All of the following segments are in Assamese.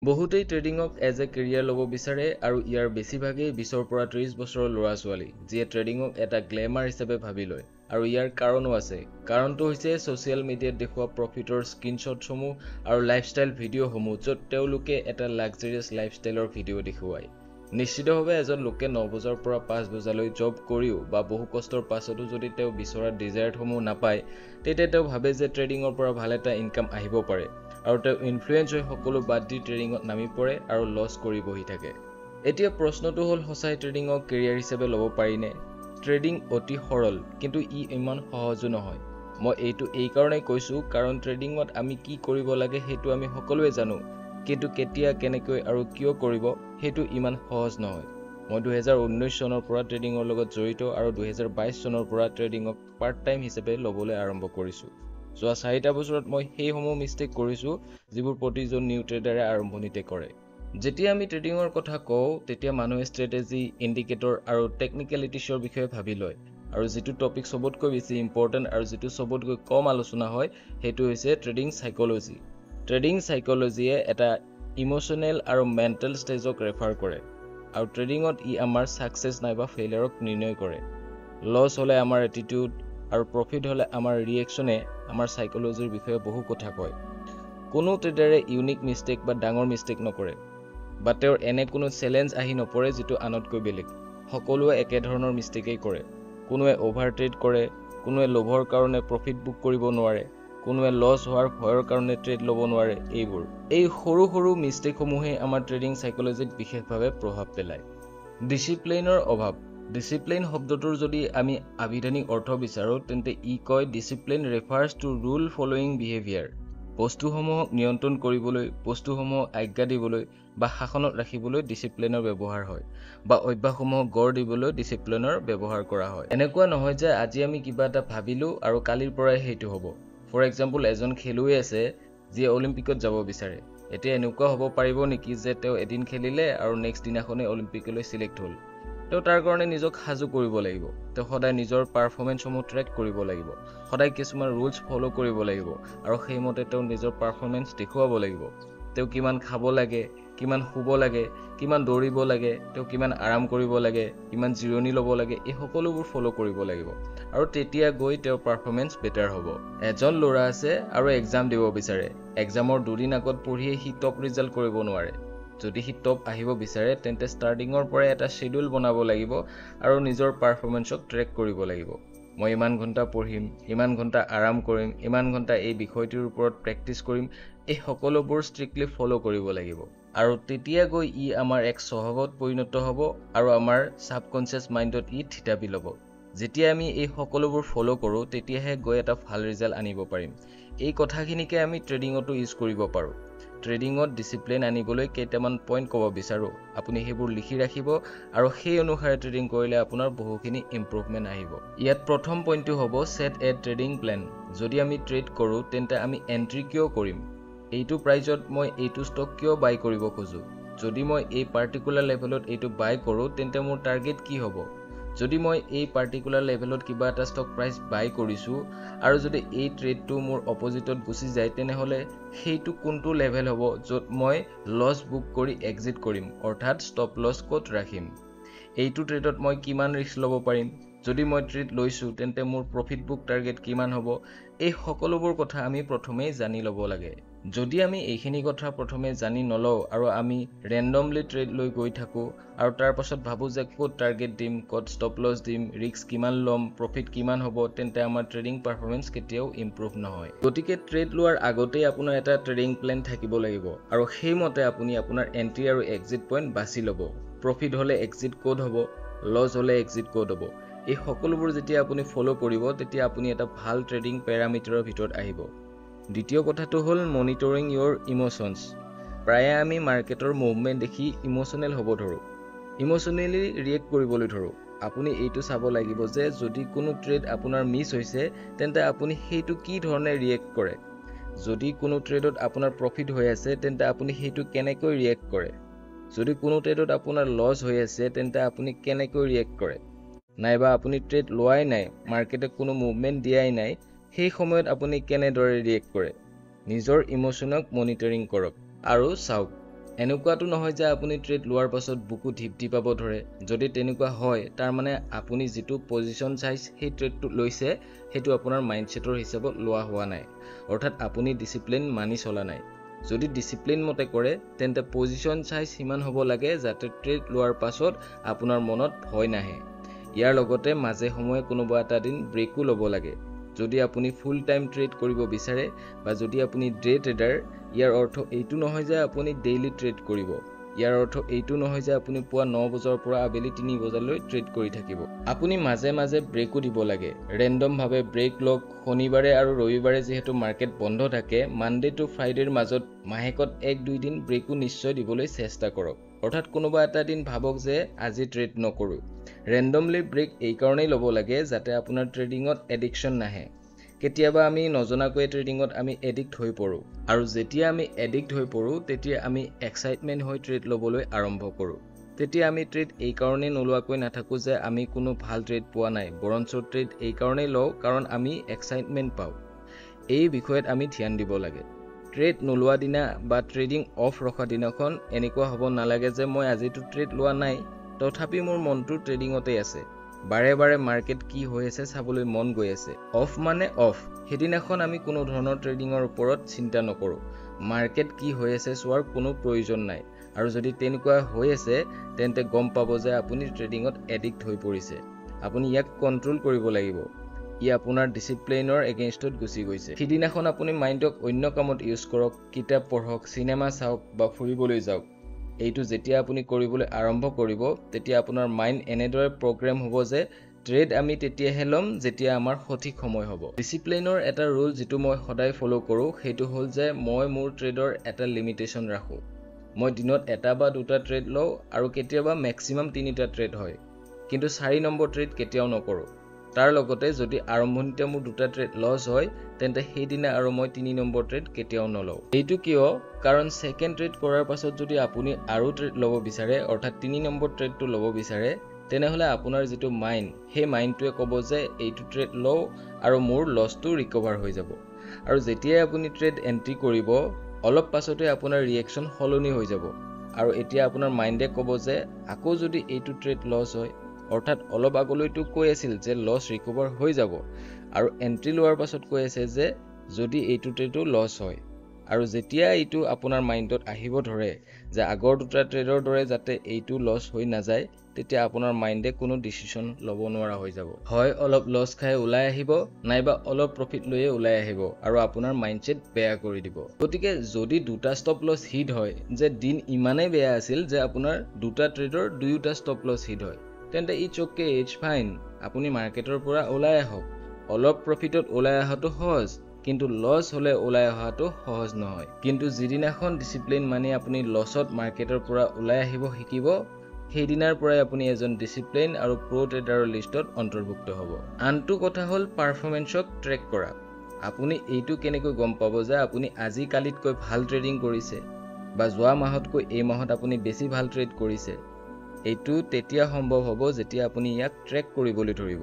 বহুতেই ট্ৰেডিঙক এজ এ কেৰিয়াৰ ল'ব বিচাৰে আৰু ইয়াৰ বেছিভাগেই 20 পৰা 30 বছৰৰ ল'ৰা ছোৱালী যিয়ে ট্ৰেডিঙক এটা গ্লেমাৰ হিচাপে ভাবি লয় আৰু ইয়াৰ কাৰণো আছে। কাৰণটো হৈছে ছ'চিয়েল মিডিয়াত দেখুওৱা প্ৰফিটৰ স্ক্ৰীনশ্বটসমূহ আৰু লাইফষ্টাইল ভিডিঅ'সমূহ য'ত তেওঁলোকে এটা লাক্সাৰিয়াছ লাইফষ্টাইলৰ ভিডিঅ' দেখুৱায়। নিশ্চিতভাৱে এজন লোকে 9 বজাৰ পৰা 5 বজালৈ জব কৰিও বা বহু কষ্টৰ পাছতো যদি তেওঁ বিচৰা ডিজায়াৰসমূহ নাপায় তেতিয়া তেওঁ ভাবে যে ট্ৰেডিঙৰ পৰা ভাল এটা ইনকাম আহিব পাৰে আৰু তেওঁ ইনফ্লুৱেঞ্চ হৈ সকলো বাদ দি ট্ৰেডিঙত নামি পৰে আৰু লছ কৰি বহি থাকে। এতিয়া প্ৰশ্নটো হ'ল সঁচাই ট্ৰেডিঙক কেৰিয়াৰ হিচাপে ল'ব পাৰিনে? ট্ৰেডিং অতি সৰল কিন্তু ই ইমান সহজো নহয়। মই এইটো এই কাৰণেই কৈছোঁ কাৰণ ট্ৰেডিঙত আমি কি কৰিব লাগে সেইটো আমি সকলোৱে জানো, কিন্তু কেতিয়া কেনেকৈ আৰু কিয় কৰিব সেইটো ইমান সহজ নহয়। মই 2019 চনৰ পৰা ট্ৰেডিঙৰ লগত জড়িত আৰু 2022 চনৰ পৰা ট্ৰেডিঙক পাৰ্ট টাইম হিচাপে ল'বলৈ আৰম্ভ কৰিছোঁ। যোৱা 4টা বছৰত মই সেইসমূহ মিষ্টেক কৰিছোঁ যিবোৰ প্ৰতিজন নিউ ট্ৰেডাৰে আৰম্ভণিতে কৰে। যেতিয়া আমি ট্ৰেডিঙৰ কথা কওঁ তেতিয়া মানুহে ষ্ট্ৰেটেজি, ইণ্ডিকেটৰ আৰু টেকনিকেলিটিছৰ বিষয়ে ভাবি লয় আৰু যিটো টপিক চবতকৈ বেছি ইম্পৰ্টেণ্ট আৰু যিটো চবতকৈ কম আলোচনা হয় সেইটো হৈছে ট্ৰেডিং চাইক'লজি। ট্ৰেডিং চাইক'লজিয়ে এটা ইম'চনেল আৰু মেণ্টেল ষ্টেজক ৰেফাৰ কৰে আৰু ট্ৰেডিঙত ই আমাৰ ছাকচেছ নাইবা ফেইলিয়াৰক নিৰ্ণয় কৰে। লছ হ'লে আমাৰ এটিটিউড আৰু প্ৰফিট হ'লে আমাৰ ৰিয়েকশ্যনে আমাৰ চাইক'লজিৰ বিষয়ে বহু কথা কয়। কোনো ট্ৰেডাৰে ইউনিক মিষ্টেক বা ডাঙৰ মিষ্টেক নকৰে বা তেওঁৰ এনে কোনো চেলেঞ্জ আহি নপৰে যিটো আনতকৈ বেলেগ। সকলোৱে একেধৰণৰ মিষ্টেকেই কৰে। কোনোৱে অভাৰ ট্ৰেড কৰে, কোনোৱে লোভৰ কাৰণে প্ৰফিট বুক কৰিব নোৱাৰে, কোনোৱে লছ হোৱাৰ ভয়ৰ কাৰণে ট্ৰেড ল'ব নোৱাৰে। এই সৰু সৰু মিষ্টেকসমূহে আমাৰ ট্ৰেডিং চাইক'লজিত বিশেষভাৱে প্ৰভাৱ পেলায়। ডিচিপ্লিনৰ অভাৱ। ডিচিপ্লিন শব্দটোৰ যদি আমি আভিধানিক অৰ্থ বিচাৰোঁ তেন্তে ই কয় discipline refers to rule following behaviour. বস্তুসমূহক নিয়ন্ত্ৰণ কৰিবলৈ, বস্তুসমূহক আজ্ঞা দিবলৈ বা শাসনত ৰাখিবলৈ ডিচিপ্লিনৰ ব্যৱহাৰ হয় বা অভ্যাসসমূহক গঢ় দিবলৈ ডিচিপ্লিনৰ ব্যৱহাৰ কৰা হয়। এনেকুৱা নহয় যে আজি আমি কিবা এটা ভাবিলোঁ আৰু কালিৰ পৰাই সেইটো হ'ব। ফৰ এক্সাম্পল, এজন খেলুৱৈ আছে যিয়ে অলিম্পিকত যাব বিচাৰে। এতিয়া এনেকুৱা হ'ব পাৰিব নেকি যে তেওঁ এদিন খেলিলে আৰু নেক্সট দিনাখনেই অলিম্পিকলৈ চিলেক্ট হ'ল? তেওঁ তাৰ কাৰণে নিজক সাজু কৰিব লাগিব। তেওঁ সদায় নিজৰ পাৰফৰ্মেঞ্চসমূহ ট্ৰেক কৰিব লাগিব, সদায় কিছুমান ৰুলছ ফ'ল' কৰিব লাগিব আৰু সেইমতে তেওঁ নিজৰ পাৰফৰ্মেঞ্চ দেখুৱাব লাগিব। তেওঁ কিমান খাব লাগে, কিমান শুব লাগে, কিমান দৌৰিব লাগে, তেওঁ কিমান আৰাম কৰিব লাগে, কিমান জিৰণি ল'ব লাগে, এই সকলোবোৰ ফ'ল' কৰিব লাগিব আৰু তেতিয়া গৈ তেওঁৰ পাৰফৰ্মেঞ্চ বেটাৰ হ'ব। এজন ল'ৰা আছে আৰু এক্সাম দিব বিচাৰে। এক্সামৰ দুদিন আগত পঢ়িয়ে সি টপ ৰিজাল্ট কৰিব নোৱাৰে। যদি সি টপ আহিব বিচাৰে তেন্তে ষ্টাৰ্টিঙৰ পৰাই এটা শ্বেডিউল বনাব লাগিব আৰু নিজৰ পাৰফৰ্মেঞ্চক ট্ৰেক কৰিব লাগিব। মই ইমান ঘণ্টা পঢ়িম, ইমান ঘণ্টা আৰাম কৰিম, ইমান ঘণ্টা এই বিষয়টোৰ ওপৰত প্ৰেক্টিচ কৰিম, এই সকলোবোৰ ষ্ট্ৰিক্টলি ফ'ল' কৰিব লাগিব আৰু তেতিয়া গৈ ই আমাৰ এক স্বভাৱত পৰিণত হ'ব আৰু আমাৰ ছাবকনচিয়াছ মাইণ্ডত ই থিতাপি ল'ব। যেতিয়া আমি এই সকলোবোৰ ফ'ল' কৰোঁ তেতিয়াহে গৈ এটা ভাল ৰিজাল্ট আনিব পাৰিম। এই কথাখিনিকে আমি ট্ৰেডিঙতো ইউজ কৰিব পাৰোঁ। ট্ৰেডিঙত ডিচিপ্লিন আনিবলৈ কেইটামান পইণ্ট ক'ব বিচাৰোঁ। আপুনি সেইবোৰ লিখি ৰাখিব আৰু সেই অনুসাৰে ট্ৰেডিং কৰিলে আপোনাৰ বহুখিনি ইম্প্ৰুভমেণ্ট আহিব। ইয়াত প্ৰথম পইণ্টটো হ'ব ছেট এ ট্ৰেডিং প্লেন। যদি আমি ট্ৰেড কৰোঁ তেন্তে আমি এণ্ট্ৰি কিয় কৰিম? এইটো প্ৰাইজত মই এইটো ষ্টক কিয় বাই কৰিব খোজোঁ? যদি মই এই পাৰ্টিকুলাৰ লেভেলত এইটো বাই কৰোঁ তেন্তে মোৰ টাৰ্গেট কি হ'ব? যদি মই এই পাৰ্টিকুলাৰ লেভেলত কিবা এটা ষ্টক প্ৰাইচ বাই কৰিছোঁ আৰু যদি এই ট্ৰেডটো মোৰ অপজিটত গুচি যায় তেনেহ'লে সেইটো কোনটো লেভেল হ'ব য'ত মই লছ বুক কৰি এক্সিট কৰিম, অৰ্থাৎ ষ্টপ লছ ক'ত ৰাখিম? এইটো ট্ৰেডত মই কিমান ৰিস্ক ল'ব পাৰিম? যদি মই ট্ৰেড লৈছোঁ তেন্তে মোৰ প্ৰফিট বুক টাৰ্গেট কিমান হ'ব? এই সকলোবোৰ কথা আমি প্ৰথমেই জানি ল'ব লাগে। যদি আমি এইখিনি কথা প্ৰথমে জানি নলওঁ আৰু আমি ৰেণ্ডমলি ট্ৰেড লৈ গৈ থাকোঁ আৰু তাৰ পাছত ভাবোঁ যে ক'ত টাৰ্গেট দিম, ক'ত ষ্টপ লছ দিম, ৰিস্ক কিমান ল'ম, প্ৰফিট কিমান হ'ব, তেন্তে আমাৰ ট্ৰেডিং পাৰফৰ্মেঞ্চ কেতিয়াও ইম্প্ৰুভ নহয়। গতিকে ট্ৰেড লোৱাৰ আগতেই আপোনাৰ এটা ট্ৰেডিং প্লেন থাকিব লাগিব আৰু সেইমতে আপুনি আপোনাৰ এণ্ট্ৰি আৰু এক্সিট পইণ্ট বাছি ল'ব। প্ৰফিট হ'লে এক্সিট ক'ত হ'ব, লছ হ'লে এক্সিট ক'ত হ'ব। এই সকলোবোৰ যেতিয়া আপুনি ফ'ল' কৰিব তেতিয়া আপুনি এটা ভাল ট্ৰেডিং পেৰামিটাৰৰ ভিতৰত আহিব। দ্বিতীয় কথাটো হ'ল মনিটৰিং ইয়'ৰ ইম'চনছ। প্ৰায়ে আমি মাৰ্কেটৰ মুভমেণ্ট দেখি ইম'চনেল হ'ব ধৰোঁ, ইম'চনেলি ৰিয়েক্ট কৰিবলৈ ধৰোঁ। আপুনি এইটো চাব লাগিব যে যদি কোনো ট্ৰেড আপোনাৰ মিছ হৈছে তেন্তে আপুনি সেইটো কি ধৰণে ৰিয়েক্ট কৰে। যদি কোনো ট্ৰেডত আপোনাৰ প্ৰফিট হৈ আছে তেন্তে আপুনি সেইটো কেনেকৈ ৰিয়েক্ট কৰে। যদি কোনো ট্ৰেডত আপোনাৰ লছ হৈ আছে তেন্তে আপুনি কেনেকৈ ৰিয়েক্ট কৰে। নাইবা আপুনি ট্ৰেড লোৱাই নাই, মাৰ্কেটে কোনো মুভমেণ্ট দিয়াই নাই, সেই সময়ত আপুনি কেনেদৰে ৰিয়েক্ট কৰে। নিজৰ ইম'চনক মনিটৰিং কৰক আৰু চাওক এনেকুৱাটো নহয় যে আপুনি ট্ৰেড লোৱাৰ পাছত বুকু ঢিপঢি পাব ধৰে যদি তেনেকুৱা হয় তাৰ মানে আপুনি যিটো পজিশন চাইজ সেই ট্ৰেডটো লৈছে সেইটো আপোনাৰ মাইন্ডসেটৰ হিচাপত লোৱা হোৱা নাই অৰ্থাৎ আপুনি ডিসিপ্লিন মানি চলা নাই যদি ডিসিপ্লিন মতে কৰে তেন্তে পজিশন চাইজ সিমান হ'ব লাগে যাতে ট্ৰেড লোৱাৰ পাছত আপোনাৰ মনত ভয় নাহে ইয়াৰ লগতে মাজে সময়ে কোনোবা এটা দিন ব্ৰেকো ল'ব লাগে যদি আপুনি ফুল টাইম ট্ৰেড কৰিব বিচাৰে বা যদি আপুনি ডে ট্ৰেডাৰ ইয়াৰ অৰ্থ এইটো নহয় যে আপুনি ডেইলি ট্ৰেড কৰিব ইয়াৰ অৰ্থ এইটো নহয় যে আপুনি পুৱা 9 বজাৰ পৰা আবেলি 3 বজালৈ ট্ৰেড কৰি থাকিব আপুনি মাজে মাজে ব্ৰেকো দিব লাগে ৰেন্ডম ভাৱে ব্ৰেক লক শনিবাৰে আৰু ৰবিবাৰে যেহেতু মাৰ্কেট বন্ধ থাকে মানডে টু ফ্ৰাইডেৰ মাজত মাহেকত 1-2 দিন ব্ৰেকো নিশ্চয় দিবলৈ চেষ্টা কৰক অৰ্থাৎ কোনোবা এটা দিন ভাবক যে আজি ট্ৰেড নকৰো ৰেন্ডমলি ব্ৰেক এই কাৰণেই ল'ব লাগে যাতে আপোনাৰ ট্ৰেডিংত এডিকশন নাহে কেতিয়াবা আমি নজনাকৈ ট্ৰেডিংত আমি এডিক্ট হৈ পৰো আৰু যেতিয়া আমি এডিক্ট হৈ পৰো তেতিয়া আমি এক্সাইটমেন্ট হৈ ট্ৰেড লবলৈ আৰম্ভ কৰো তেতিয়া আমি ট্ৰেড এই কাৰণেই নলোৱাকৈ নাথাকো যে আমি কোনো ভাল ট্ৰেড পোৱা নাই বৰঞ্চ ট্ৰেড এই কাৰণেই লও কাৰণ আমি এক্সাইটমেন্ট পাও এই বিষয়ত আমি ধ্যান দিব লাগে ট্ৰেড নলোৱা দিনা বা ট্ৰেডিং অফ ৰখা দিনাখন এনেকুৱা হ'ব নালাগে যে মই আজিটো ট্ৰেড লোৱা নাই তথাপি মোৰ মনটো ট্ৰেডিংতে আছে বাৰে বাৰে মাৰ্কেট কি হৈ আছে চাবলৈ মন গৈ আছে অফ মানে অফ হেদিনাখন আমি কোনো ধৰণৰ ট্ৰেডিংৰ ওপৰত চিন্তা নকৰো মাৰ্কেট কি হৈ আছে সোৱাৰ কোনো প্ৰয়োজন নাই আৰু যদি তেনেকুৱা হৈ আছে তেন্তে গম পাব যে আপুনি ট্ৰেডিংত এডিক্ট হৈ পৰিছে আপুনি ইয়াক কন্ট্ৰোল কৰিব লাগিব ই আপোনাৰ ডিসিপ্লিনৰ এগেইনষ্টত গুচি গৈছে হেদিনাখন আপুনি মাইন্ডক অন্য কামত ইউজ কৰক কিতাপ পঢ়ক সিনেমা চাওক বা ফুৰিবলৈ যাওক এইটো যেতিয়া আপুনি কৰিবলৈ আৰম্ভ কৰিব তেতিয়া আপোনাৰ মাইন্ড এনেদৰে প্ৰগ্ৰাম হ'ব যে ট্ৰেড আমি তেতিয়াহে লম যেতিয়া আমাৰ সঠিক সময় হ'ব ডিসিপ্লিনৰ এটা ৰুল যেটো মই সদায় ফলো কৰো সেইটো হ'ল যে মই মোৰ ট্ৰেডৰ এটা লিমিটেশন ৰাখো মই দিনত এটা বা দুটা ট্ৰেড লও আৰু কেতিয়াবা ম্যাক্সিমাম 3টা ট্ৰেড হয় কিন্তু 4 নম্বৰ ট্ৰেড কেতিয়াও নকৰো তাৰ লগতে যদি আৰম্ভণিতে মোৰ দুটা ট্ৰেড লছ হয় তেন্তে সেই দিনা আৰু মই 3 নম্বৰ ট্ৰেড কেতিয়াও নলও এইটো কিয় কাৰণ সেকেন্ড ট্ৰেড কৰাৰ পাছত যদি আপুনি আৰু ট্ৰেড লব বিচাৰে অৰ্থাৎ 3 নম্বৰ ট্ৰেডটো লব বিচাৰে তেনেহলে আপোনাৰ যেটো মাইন্ড হে মাইন্ডটোৱে ক'ব যে এইটো ট্ৰেড লও আৰু মোৰ লছটো ৰিকভাৰ হৈ যাব আৰু যেতিয়া আপুনি ট্ৰেড এন্ট্ৰি কৰিব অলপ পাছতে আপোনাৰ ৰিঅ্যাকশন হলনি হৈ যাব আৰু এতিয়া আপোনাৰ মাইন্ডে ক'ব যে আকৌ যদি এইটো ট্ৰেড লছ হয় অৰ্থাৎ অলপ আগলৈটো কৈ আছিল যে লছ ৰিকভাৰ হৈ যাব আৰু এন্ট্ৰি লোৱাৰ পাছত কৈ আছে যে যদি এইটো ট্ৰেডটো লছ হয় আৰু যেতিয়া এইটো আপোনাৰ মাইন্ডত আহিব ধৰে যে আগৰ দুটা ট্ৰেডৰ দৰে যাতে এইটো লছ হৈ নাযায় তেতিয়া আপোনাৰ মাইন্ডে কোনো ডিসিশন ল'ব নোৱাৰা হৈ যাব হয় অলপ লছ খাই ওলাই আহিব নাইবা অলপ প্ৰফিট লৈয়ে ওলাই আহিব আৰু আপোনাৰ মাইন্ডসেট বেয়া কৰি দিব গতিকে যদি দুটা ষ্টপ লছ হিট হয় যে দিন ইমানে বেয়া আছিল যে আপোনাৰ দুটা ট্ৰেডৰ দুয়োটা ষ্টপ লছ হিট হয় তেন্তে ইটস ওকে ইটস ফাইন আপুনি মাৰ্কেটৰ পৰা ওলাই আহক অলপ প্ৰফিটত ওলাই আহাটো সহজ কিন্তু লছ হলে ওলাই আহাটো সহজ নহয় কিন্তু যিদিনাখন ডিসিপ্লিন মানি আপুনি লছত মাৰ্কেটৰ পৰা ওলাই আহিব শিকিব সেই দিনাৰ পৰাই আপুনি এজন ডিসিপ্লিন আৰু প্ৰো ট্ৰেডাৰৰ লিষ্টত অন্তৰ্ভুক্ত হ'ব আনটো কথা হ'ল পাৰফৰমেন্সক ট্ৰেক কৰা আপুনি এইটো কেনেকৈ গম পাব যে আপুনি আজি কালিতকৈ ভাল ট্ৰেডিং কৰিছে বা যোৱা মাহতকৈ এই মাহত আপুনি বেছি ভাল ট্ৰেড কৰিছে এইটো তেতিয়া সম্ভৱ হ'ব যেতিয়া আপুনি ইয়াক ট্ৰেক কৰিবলৈ ধৰিব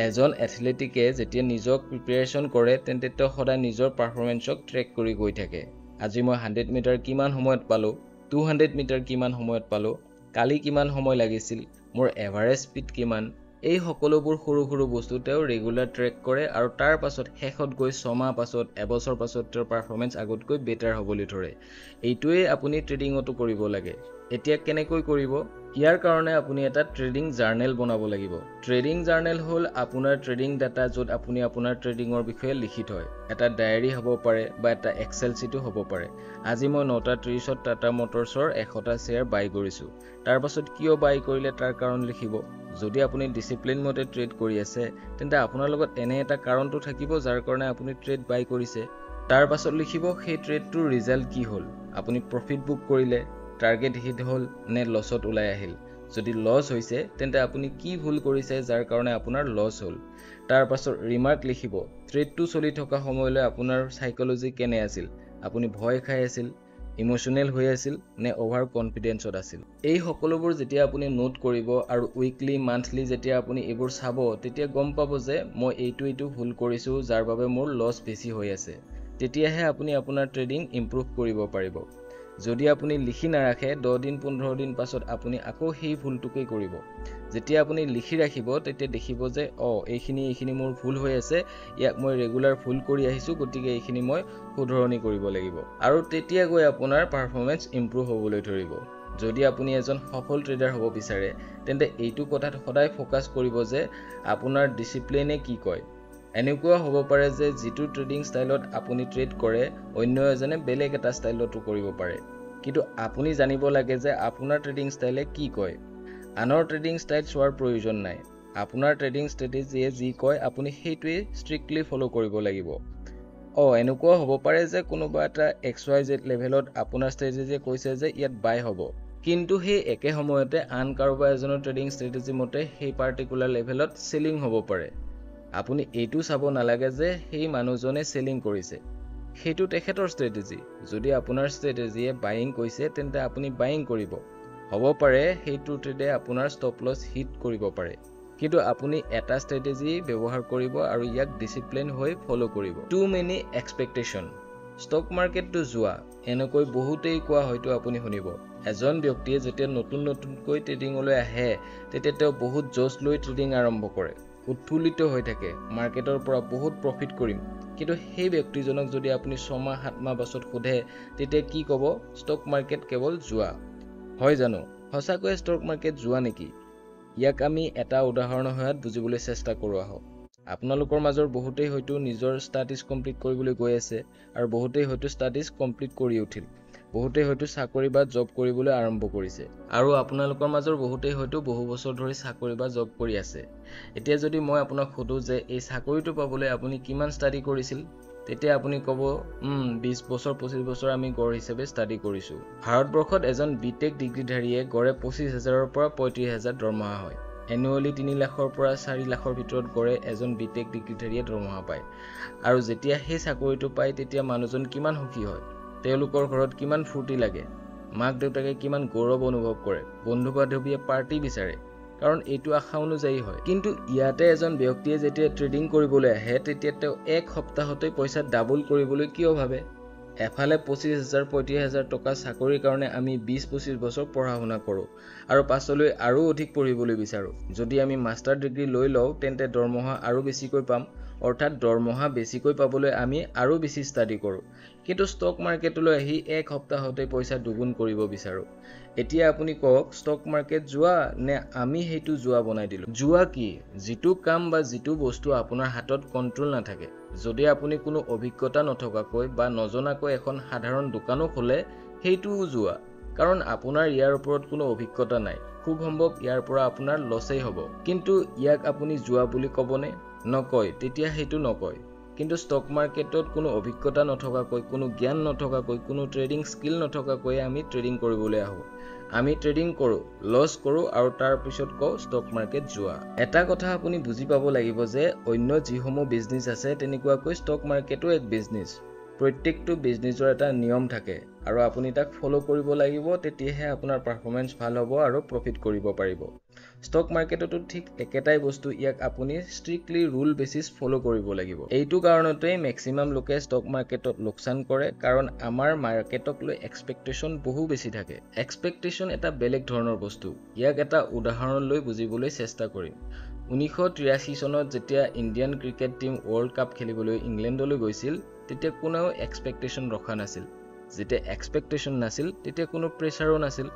এজন এথলেটিকে যেতিয়া নিজক প্ৰিপাৰেচন কৰে তেন্তে তেওঁ সদায় নিজৰ পাৰফৰমেন্সক ট্ৰেক কৰি গৈ থাকে আজি মই 100 মিটাৰ কিমান সময়ত পালো 200 মিটাৰ কিমান সময়ত পালো কালি কিমান সময় লাগিছিল মোৰ এভাৰেজ স্পিড কিমান এই সকলোবোৰ সৰু সৰু বস্তু তেওঁ ৰেগুলাৰ ট্ৰেক কৰে আৰু তাৰ পাছত শেষত গৈ 6 মাহ পাছত এবছৰ পাছত তেওঁৰ পাৰফৰমেন্স আগতকৈ বেটাৰ হ'বলৈ ধৰে এইটোৱে আপুনি ট্ৰেডিংতো কৰিব লাগে এতিয়া কেনেকৈ কৰিব ইয়াৰ কাৰণে আপুনি এটা ট্ৰেডিং জাৰ্নেল বনাব লাগিব ট্ৰেডিং জাৰ্নেল হ'ল আপোনাৰ ট্ৰেডিং ডাটা য'ত আপুনি আপোনাৰ ট্ৰেডিংৰ বিষয়ে লিখি থয় এটা ডায়েৰী হ'ব পাৰে বা এটা এক্সেল শিটো হ'ব পাৰে আজি মই 9:30 ত টাটা মটৰছৰ 100টা শেয়াৰ বাই কৰিছো তাৰ পাছত কিয় বাই কৰিলে তাৰ কাৰণ লিখিব যদি আপুনি ডিসিপ্লিন মতে ট্ৰেড কৰি আছে তেন্তে আপোনাৰ লগত এনে এটা কাৰণটো থাকিব যাৰ কাৰণে আপুনি ট্ৰেড বাই কৰিছে তাৰ পাছত লিখিব সেই ট্ৰেডটোৰ ৰিজাল্ট কি হ'ল আপুনি প্ৰফিট বুক কৰিলে টাৰ্গেট হিট হল নে লছত ওলাই আহিল যদি লছ হৈছে তেন্তে আপুনি কি ভুল কৰিছে যাৰ কাৰণে আপোনাৰ লছ হল তাৰ পাছত ৰিমাৰ্ক লিখিব ট্ৰেডটো চলি থকা সময়লৈ আপোনাৰ সাইকোলজি কেনে আছিল আপুনি ভয় খাই আছিল ইমোশনাল হৈ আছিল নে ওভাৰ কনফিডেন্সত আছিল এই সকলোবোৰ যেতিয়া আপুনি নোট কৰিব আৰু উইকলি মান্থলি যেতিয়া আপুনি এইবোৰ চাব তেতিয়া গম পাব যে মই এইটো ভুল কৰিছো যাৰ বাবে মোৰ লছ বেছি হৈ আছে তেতিয়াহে আপুনি আপোনাৰ ট্ৰেডিং ইমপ্ৰুভ কৰিব পাৰিব যদি আপুনি লিখি নাৰাখে 10 দিন 15 দিন পাছত আপুনি আকৌ সেই ভুলটোকেই কৰিব যেতিয়া আপুনি লিখি ৰাখিব তেতিয়া দেখিব যে এইখিনি মোৰ ভুল হৈ আছে ইয়াক মই ৰেগুলাৰ ভুল কৰি আহিছো গতিকে এইখিনি মই শুধৰণি কৰিব লাগিব আৰু তেতিয়া গৈ আপোনাৰ পাৰফৰমেন্স ইমপ্ৰুভ হ'বলৈ ধৰিব যদি আপুনি এজন সফল ট্ৰেডাৰ হ'ব বিচাৰে তেন্তে এইটো কথাত সদায় ফোকাস কৰিব যে আপোনাৰ ডিসিপ্লিনে কি কয় এনেকুৱা হ'ব পাৰে যে যিটো ট্ৰেডিং ষ্টাইলত আপুনি ট্ৰেড কৰে অন্য এজনে বেলেগ এটা ষ্টাইলতো কৰিব পাৰে কিন্তু আপুনি জানিব লাগে যে আপোনাৰ ট্ৰেডিং ষ্টাইলে কি কয় আনৰ ট্ৰেডিং ষ্টাইল চোৱাৰ প্ৰয়োজন নাই আপোনাৰ ট্ৰেডিং ষ্ট্ৰেটেজিয়ে যি কয় আপুনি সেইটোৱে ষ্ট্ৰিক্টলি ফলো কৰিব লাগিব এনেকুৱা হ'ব পাৰে যে কোনোবা এটা XYZ লেভেলত আপোনাৰ ষ্ট্ৰেটেজিয়ে কৈছে যে ইয়াত বাই হ'ব কিন্তু সেই একে সময়তে আন কাৰোবাৰ এজনৰ ট্ৰেডিং ষ্ট্ৰেটেজি মতে সেই পাৰ্টিকুলাৰ লেভেলত সেলিং হ'ব পাৰে আপুনি এইটো চাব নালাগে যে সেই মানুহজনে সেলিং কৰিছে সেইটো তেখেতৰ ষ্ট্ৰেটেজি যদি আপোনাৰ ষ্ট্ৰেটেজিয়ে বাইং কৈছে তেন্তে আপুনি বাইং কৰিব হ'ব পাৰে সেইটো ট্ৰেডে আপোনাৰ ষ্টপ লছ হিট কৰিব পাৰে কিন্তু আপুনি এটা ষ্ট্ৰেটেজি ব্যৱহাৰ কৰিব আৰু ইয়াক ডিসিপ্লিন হৈ ফলো কৰিব টু মেনি এক্সপেক্টেশন ষ্টক মাৰ্কেটটো যোৱা এনেকৈ বহুতেই কোৱা হয়তো আপুনি শুনিব এজন ব্যক্তিয়ে যেতিয়া নতুনকৈ ট্ৰেডিংলৈ আহে তেতিয়া তেওঁ বহুত জোশ লৈ ট্ৰেডিং আৰম্ভ কৰে উৎফুল্লিত হৈ থাকে মাৰ্কেটৰ পৰা বহুত প্ৰফিট কৰিম কিন্তু সেই ব্যক্তিজনক যদি আপুনি 6 মাহ 7 মাহ পাছত সোধে তেতিয়া কি ক'ব ষ্টক মাৰ্কেট কেৱল যোৱা হয় জানো সঁচাকৈ ষ্টক মাৰ্কেট যোৱা নেকি ইয়াক আমি এটা উদাহৰণৰ সহায়ত বুজিবলৈ চেষ্টা কৰো আহক আপোনালোকৰ মাজৰ বহুতেই হয়তো নিজৰ ষ্টাডিজ কমপ্লিট কৰিবলৈ গৈ আছে আৰু বহুতেই হয়তো ষ্টাডিজ কমপ্লিট কৰি উঠিল বহুতেই হয়তো চাকৰি বা জব কৰিবলৈ আৰম্ভ কৰিছে আৰু আপোনালোকৰ মাজৰ বহুতেই হয়তো বহু বছৰ ধৰি চাকৰি বা জব কৰি আছে এতিয়া যদি মই আপোনাক সোধো যে এই চাকৰিটো পাবলৈ আপুনি কিমান ষ্টাডি কৰিছিল তেতিয়া আপুনি ক'ব 20 বছৰ 25 বছৰ আমি গড় হিচাপে ষ্টাডি কৰিছো ভাৰতবৰ্ষত এজন বিটেক ডিগ্ৰীধাৰীয়ে গড়ে 25,000ৰ পৰা 35,000 দৰমহা হয় এনুৱেলি 3 লাখৰ পৰা 4 লাখৰ ভিতৰত গড়ে এজন বিটেক ডিগ্ৰীধাৰীয়ে দৰমহা পায় আৰু যেতিয়া সেই চাকৰিটো পায় তেতিয়া মানুহজন কিমান সুখী হয় তেওঁলোকৰ ঘৰত কিমান ফূৰ্তি লাগে মাক দেউতাকে কিমান গৌৰৱ অনুভৱ কৰে বন্ধু বান্ধৱীয়ে পাৰ্টি বিচাৰে কাৰণ এইটো আশা অনুযায়ী হয় কিন্তু ইয়াতে এজন ব্যক্তিয়ে যেতিয়া ট্ৰেডিং কৰিবলৈ আহে তেতিয়া তেওঁ এক সপ্তাহতেই পইচা ডাবল কৰিবলৈ কিয় ভাবে এফালে 25,000 35,000 টকা চাকৰিৰ কাৰণে আমি 20-25 বছৰ পঢ়া শুনা কৰো আৰু পাছলৈ আৰু অধিক পঢ়িবলৈ বিচাৰো যদি আমি মাষ্টাৰ ডিগ্ৰী লৈ লওঁ তেন্তে দৰমহা আৰু বেছিকৈ পাম অৰ্থাৎ দৰমহা বেছিকৈ পাবলৈ আমি আৰু বেছি ষ্টাডি কৰো কিন্তু ষ্টক মাৰ্কেটলৈ আহি এক সপ্তাহতে পইচা দুগুণ কৰিব বিচাৰো এতিয়া আপুনি কক ষ্টক মাৰ্কেট যোৱা নে আমি হেতু যোৱা বনাই দিলো যোৱা কি যিটো কাম বা যিটো বস্তু আপোনাৰ হাতত কন্ট্ৰোল নাথাকে যদি আপুনি কোনো অভিজ্ঞতা নথকাকৈ বা নজনাকৈ এখন সাধাৰণ দোকানো খোলে হেতুও যোৱা কাৰণ আপোনাৰ ইয়াৰ ওপৰত কোনো অভিজ্ঞতা নাই খুব সম্ভৱ ইয়াৰ পৰা আপোনাৰ লসেই হ'ব কিন্তু ইয়াক আপুনি যোৱা বুলি ক'বনে নকয় তেতিয়া হেতু নকয় কিন্তু ষ্টক মাৰ্কেটত কোনো অভিজ্ঞতা নথকাকৈ কোনো জ্ঞান নথকাকৈ কোনো ট্ৰেডিং স্কিল নথকাকৈ আমি ট্ৰেডিং কৰিবলৈ আহো আমি ট্ৰেডিং কৰো লস কৰো আৰু তাৰ পিছত কও ষ্টক মাৰ্কেট যোৱা এটা কথা আপুনি বুজি পাব লাগিব যে অন্য যিসমূহ বিজনেস আছে তেনেকুৱাকৈ ষ্টক মাৰ্কেটো এক বিজনেস প্ৰত্যেকটো বিজনেসৰ এটা নিয়ম থাকে আৰু আপুনি তাক ফলো কৰিব লাগিব তেতিয়াহে আপোনাৰ পাৰফৰমেন্স ভাল হ'ব আৰু প্ৰফিট কৰিব পাৰিব ষ্টক মাৰ্কেটতো ঠিক একেটাই বস্তু ইয়াক আপুনি ষ্ট্ৰিক্টলি ৰুল বেচিস ফলো কৰিব লাগিব এইটো কাৰণতে ম্যাক্সিমাম লোকে ষ্টক মাৰ্কেটত লোকসান কৰে কাৰণ আমাৰ মাৰ্কেটক লৈ এক্সপেক্টেশন বহু বেছি থাকে এক্সপেক্টেশন এটা বেলেগ ধৰণৰ বস্তু ইয়াক এটা উদাহৰণ লৈ বুজিবলৈ চেষ্টা কৰিম 1983 চনত যেতিয়া Indian cricket team world cup খেলিবলৈ ইংলেণ্ডলৈ গৈছিল তেতিয়া কোনো এক্সপেক্টেশন ৰখা নাছিল যেতিয়া এক্সপেক্টেশন নাছিল তেতিয়া কোনো প্ৰেছাৰো নাছিল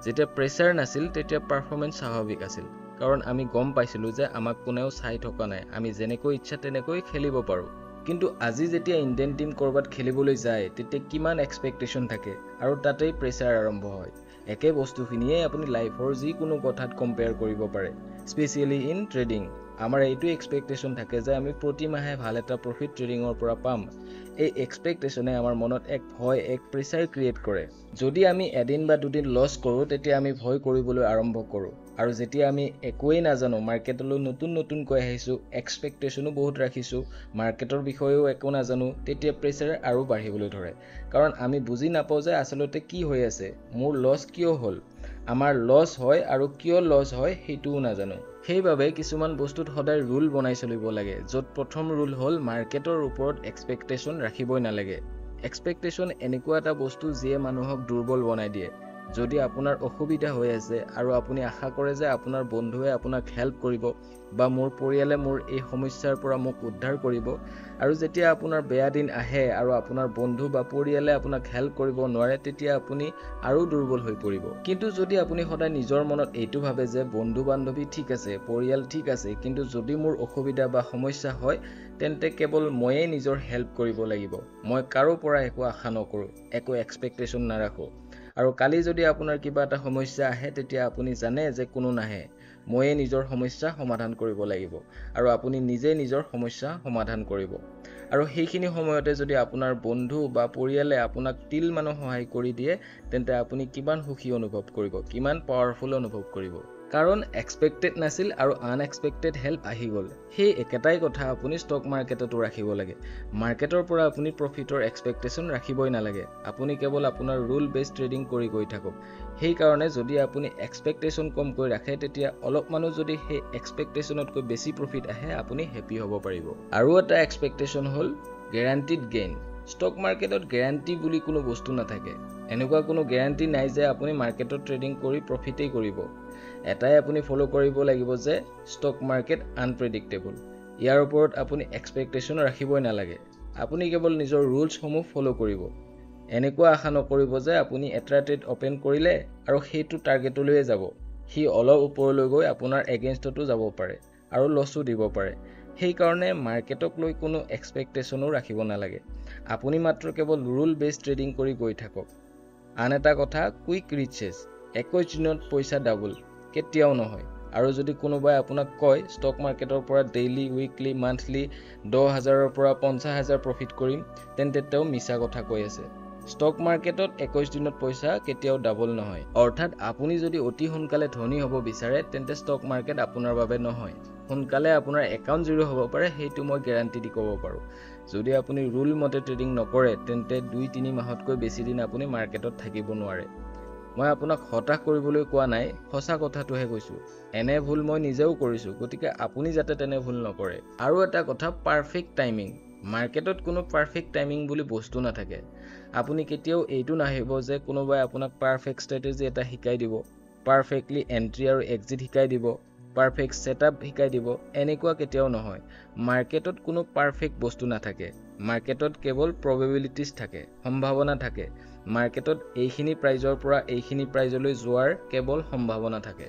যেতিয়া প্ৰেছাৰ নাছিল তেতিয়া পাৰফৰমেন্স স্বাভাৱিক আছিল কাৰণ আমি গম পাইছিলো যে আমাক কোনেও চাই থকা নাই আমি যেনেকৈ ইচ্ছা তেনেকৈ খেলিব পাৰো কিন্তু আজি যেতিয়া ইণ্ডিয়ান টিম কৰবাত খেলিবলৈ যায় তেতিয়া কিমান এক্সপেক্টেশন থাকে আৰু তাতেই প্ৰেছাৰ আৰম্ভ হয় একে বস্তুখিনিয়ে আপুনি লাইফৰ যি কোনো কথাত কম্পেয়াৰ কৰিব পাৰে স্পেশালি ইন ট্ৰেডিং আমাৰ এইটো এক্সপেক্টেশন থাকে যে আমি প্ৰতি মাহে ভাল এটা প্ৰফিট ট্ৰেডিংৰ পৰা পাম এই এক্সপেক্টেশনে আমাৰ মনত এক ভয় এক প্ৰেছাৰ ক্ৰিয়েট কৰে যদি আমি এদিন বা দুদিন লস কৰো তেতিয়া আমি ভয় কৰিবলৈ আৰম্ভ কৰো আৰু যেতিয়া আমি একোৱেই নাজানো মাৰ্কেটলৈ নতুন কৈ আহিছো এক্সপেক্টেশনো বহুত ৰাখিছো মাৰ্কেটৰ বিষয়েও একো নাজানো তেতিয়া প্ৰেছাৰ আৰু বাঢ়িবলৈ ধৰে কাৰণ আমি বুজি নাপাও যে আসলতে কি হৈ আছে মোৰ লস কিয় হ'ল আমাৰ লস হয় আৰু কিয় লস হয় হেতুও নাজানো সেইবাবে কিছুমান বস্তুত সদায় ৰুল বনাই চলিব লাগে যত প্ৰথম ৰুল হ'ল মাৰ্কেটৰ ওপৰত এক্সপেক্টেশন ৰাখিবই নালাগে এক্সপেক্টেশন এনেকুৱা এটা বস্তু যিয়ে মানুহক দুৰ্বল বনাই দিয়ে যদি আপোনাৰ অসুবিধা হৈ আছে আৰু আপুনি আশা কৰে যে আপোনাৰ বন্ধুৱে আপোনাক হেল্প কৰিব বা মোৰ পৰিয়ালে মোৰ এই সমস্যাৰ পৰা মোক উদ্ধাৰ কৰিব আৰু যেতিয়া আপোনাৰ বেয়া দিন আহে আৰু আপোনাৰ বন্ধু বা পৰিয়ালে আপোনাক হেল্প কৰিব নোৱাৰে তেতিয়া আপুনি আৰু দুৰ্বল হৈ পৰিব কিন্তু যদি আপুনি সদায় নিজৰ মনত এইটো ভাবে যে বন্ধু বান্ধৱী ঠিক আছে পৰিয়াল ঠিক আছে কিন্তু যদি মোৰ অসুবিধা বা সমস্যা হয় তেন্তে কেৱল ময়ে নিজৰ হেল্প কৰিব লাগিব মই কাৰো পৰা একো আশা নকৰো একো এক্সপেক্টেশন নাৰাখো আৰু কালি যদি আপোনাৰ কিবা এটা সমস্যা আহে তেতিয়া আপুনি জানে যে কোনো নাহে ময়ে নিজৰ সমস্যা সমাধান কৰিব লাগিব আৰু আপুনি নিজে নিজৰ সমস্যা সমাধান কৰিব আৰু সেইখিনি সময়তে যদি আপোনাৰ বন্ধু বা পৰিয়ালে আপোনাক তিল মানো সহায় কৰি দিয়ে তেন্তে আপুনি কিমান সুখী অনুভৱ কৰিব কিমান পাৱাৰফুল অনুভৱ কৰিব কাৰণ এক্সপেক্টেড নাছিল আৰু আনএক্সপেক্টেড হেল্প আহি গ'ল সেই একেটাই কথা আপুনি ষ্টক মাৰ্কেটতো ৰাখিব লাগে মাৰ্কেটৰ পৰা আপুনি প্ৰফিটৰ এক্সপেক্টেশন ৰাখিবই নালাগে আপুনি কেৱল আপোনাৰ ৰুল বেছড ট্ৰেডিং কৰি গৈ থাকক সেই কাৰণে যদি আপুনি এক্সপেক্টেশন কমকৈ ৰাখে তেতিয়া অলপমানো যদি সেই এক্সপেক্টেশনতকৈ বেছি প্ৰফিট আহে আপুনি হেপি হ'ব পাৰিব আৰু এটা এক্সপেক্টেশন হ'ল গ্যাৰান্টিড গেইন ষ্টক মাৰ্কেটত গ্যাৰান্টি বুলি কোনো বস্তু নাথাকে এনেকুৱা কোনো গ্যাৰান্টি নাই যে আপুনি মাৰ্কেটত ট্ৰেডিং কৰি প্ৰফিটেই কৰিব এটাই আপুনি ফলো কৰিব লাগিব যে ষ্টক মাৰ্কেট আনপ্ৰেডিক্টেবল ইয়াৰ ওপৰত আপুনি এক্সপেক্টেশন ৰাখিবই নালাগে আপুনি কেৱল নিজৰ ৰুলছসমূহ ফলো কৰিব এনেকুৱা আশা নকৰিব যে আপুনি এটা ট্ৰেড ওপেন কৰিলে আৰু সেইটো টাৰ্গেটলৈয়ে যাব সি অলপ ওপৰলৈ গৈ আপোনাৰ এগেইনষ্টতো যাব পাৰে আৰু লছো দিব পাৰে সেই কাৰণে মাৰ্কেটক লৈ কোনো এক্সপেক্টেশনো ৰাখিব নালাগে আপুনি মাত্ৰ কেৱল ৰুল বেছড ট্ৰেডিং কৰি গৈ থাকক আন এটা কথা কুইক ৰিচেছ 21 দিনত পইচা ডাবল কেতিয়াও নহয় আৰু যদি কোনোবাই আপোনাক কয় ষ্টক মাৰ্কেটৰ পৰা ডেইলি উইকলি মান্থলি 10,000ৰ পৰা 50,000 প্ৰফিট কৰিম তেন্তে তেওঁ মিছা কথা কৈ আছে ষ্টক মাৰ্কেটত 21 দিনত পইচা কেতিয়াও ডাবল নহয় অৰ্থাৎ আপুনি যদি অতি সোনকালে ধনী হ'ব বিচাৰে তেন্তে ষ্টক মাৰ্কেট আপোনাৰ বাবে নহয় সোনকালে আপোনাৰ একাউণ্ট জিৰো হ'ব পাৰে সেইটো মই গ্যাৰান্টি দি ক'ব পাৰো যদি আপুনি ৰুল মতে ট্ৰেডিং নকৰে তেন্তে 2-3 মাহতকৈ বেছি দিন আপুনি মাৰ্কেটত থাকিব নোৱাৰে মই আপোনাক হতাশ কৰিবলৈ কোৱা নাই সঁচা কথাটোহে কৈছো এনে ভুল মই নিজেও কৰিছো গতিকে আপুনি যাতে তেনে ভুল নকৰে আৰু এটা কথা পাৰফেক্ট টাইমিং মাৰ্কেটত কোনো পাৰফেক্ট টাইমিং বুলি বস্তু নাথাকে আপুনি কেতিয়াও এইটো নাহিব যে কোনোবাই আপোনাক পাৰফেক্ট ষ্ট্ৰেটেজি এটা শিকাই দিব পাৰফেক্টলি এন্ট্ৰি আৰু এক্সিট শিকাই দিব পাৰফেক্ট সেটআপ শিকাই দিব এনেকুৱা কেতিয়াও নহয় মাৰ্কেটত কোনো পাৰফেক্ট বস্তু নাথাকে মাৰ্কেটত কেৱল প্ৰবেবিলিটিজ থাকে সম্ভাৱনা থাকে মাৰ্কেটত এইখিনি প্ৰাইজৰ পৰা এইখিনি প্ৰাইজলৈ যোৱাৰ কেৱল সম্ভাৱনা থাকে